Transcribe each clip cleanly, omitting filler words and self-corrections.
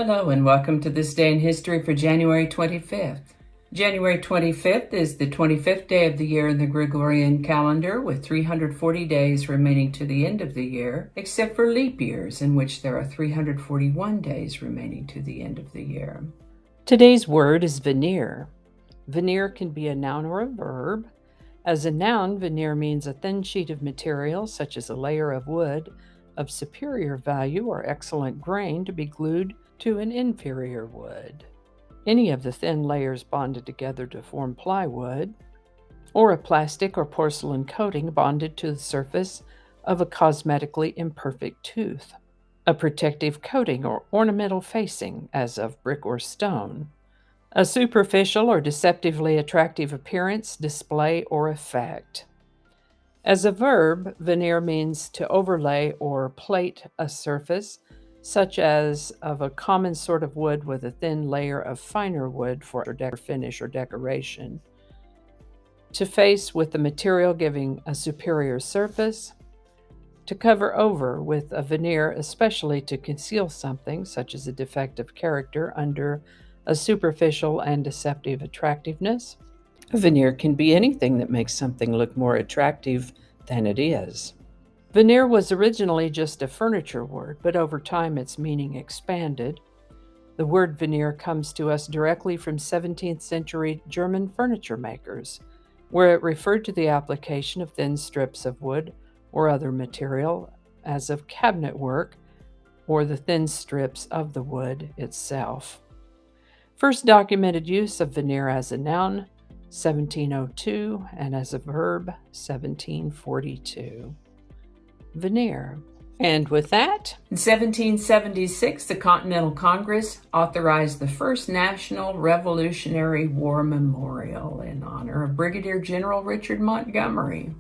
Hello and welcome to this day in history for January 25th. January 25th is the 25th day of the year in the Gregorian calendar, with 340 days remaining to the end of the year, except for leap years, in which there are 341 days remaining to the end of the year. Today's word is veneer. Veneer can be a noun or a verb. As a noun, veneer means a thin sheet of material, such as a layer of wood, of superior value or excellent grain to be glued to an inferior wood. Any of the thin layers bonded together to form plywood, or a plastic or porcelain coating bonded to the surface of a cosmetically imperfect tooth. A protective coating or ornamental facing, as of brick or stone. A superficial or deceptively attractive appearance, display, or effect. As a verb, veneer means to overlay or plate a surface, such as of a common sort of wood with a thin layer of finer wood for finish or decoration. To face with the material giving a superior surface. To cover over with a veneer, especially to conceal something, such as a defective character, under a superficial and deceptive attractiveness. A veneer can be anything that makes something look more attractive than it is. Veneer was originally just a furniture word, but over time its meaning expanded. The word veneer comes to us directly from 17th century German furniture makers, where it referred to the application of thin strips of wood or other material, as of cabinet work, or the thin strips of the wood itself. First documented use of veneer as a noun, 1702, and as a verb, 1742. Veneer. And with that, in 1776, the Continental Congress authorized the first National Revolutionary War Memorial in honor of Brigadier General Richard Montgomery.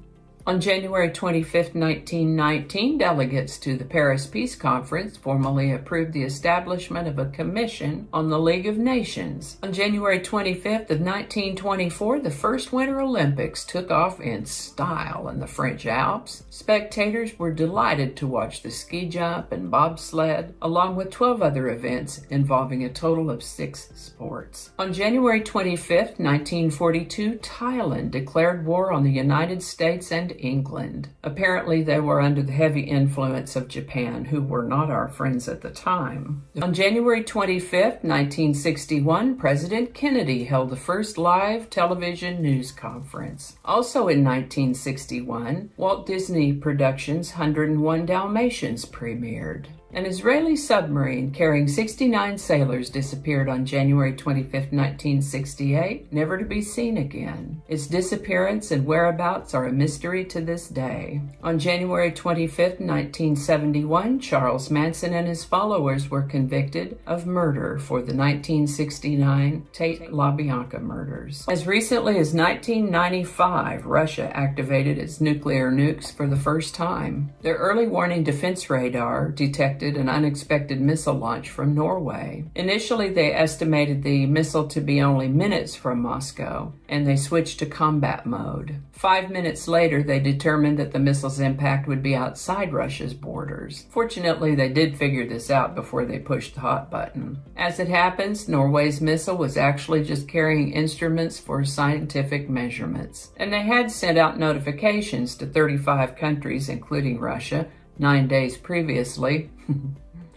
On January 25, 1919, delegates to the Paris Peace Conference formally approved the establishment of a commission on the League of Nations. On January 25th of 1924, the first Winter Olympics took off in style in the French Alps. Spectators were delighted to watch the ski jump and bobsled, along with 12 other events involving a total of 6 sports. On January 25th, 1942, Thailand declared war on the United States and England. Apparently, they were under the heavy influence of Japan, who were not our friends at the time. On January 25th, 1961, President Kennedy held the first live television news conference. Also in 1961, Walt Disney Productions' 101 Dalmatians premiered. An Israeli submarine carrying 69 sailors disappeared on January 25, 1968, never to be seen again. Its disappearance and whereabouts are a mystery to this day. On January 25, 1971, Charles Manson and his followers were convicted of murder for the 1969 Tate LaBianca murders. As recently as 1995, Russia activated its nuclear nukes for the first time. Their early warning defense radar detected an unexpected missile launch from Norway. Initially, they estimated the missile to be only minutes from Moscow, and they switched to combat mode. 5 minutes later, they determined that the missile's impact would be outside Russia's borders. Fortunately, they did figure this out before they pushed the hot button. As it happens, Norway's missile was actually just carrying instruments for scientific measurements, and they had sent out notifications to 35 countries, including Russia, 9 days previously,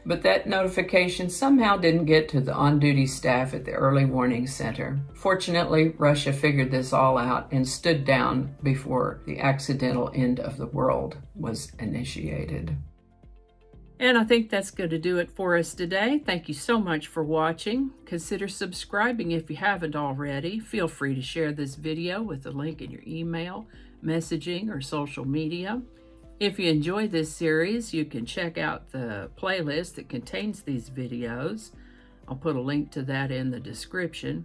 but that notification somehow didn't get to the on-duty staff at the Early Warning Center. Fortunately, Russia figured this all out and stood down before the accidental end of the world was initiated. And I think that's going to do it for us today. Thank you so much for watching. Consider subscribing if you haven't already. Feel free to share this video with a link in your email, messaging, or social media. If you enjoy this series, you can check out the playlist that contains these videos. I'll put a link to that in the description.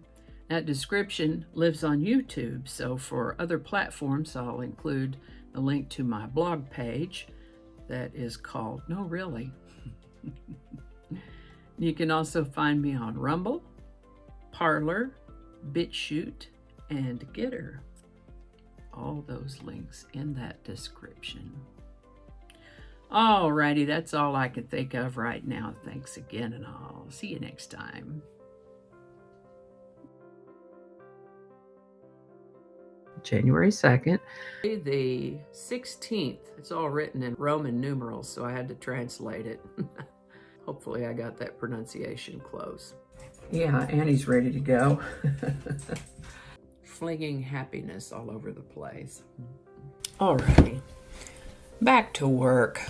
That description lives on YouTube, so for other platforms, I'll include a link to my blog page that is called No Really. You can also find me on Rumble, Parler, BitChute, and Getter. All those links in that description. Alrighty, that's all I can think of right now. Thanks again, and I'll see you next time. January 2nd. The 16th. It's all written in Roman numerals, so I had to translate it. Hopefully I got that pronunciation close. Yeah, Annie's ready to go. Flinging happiness all over the place. Alrighty, back to work.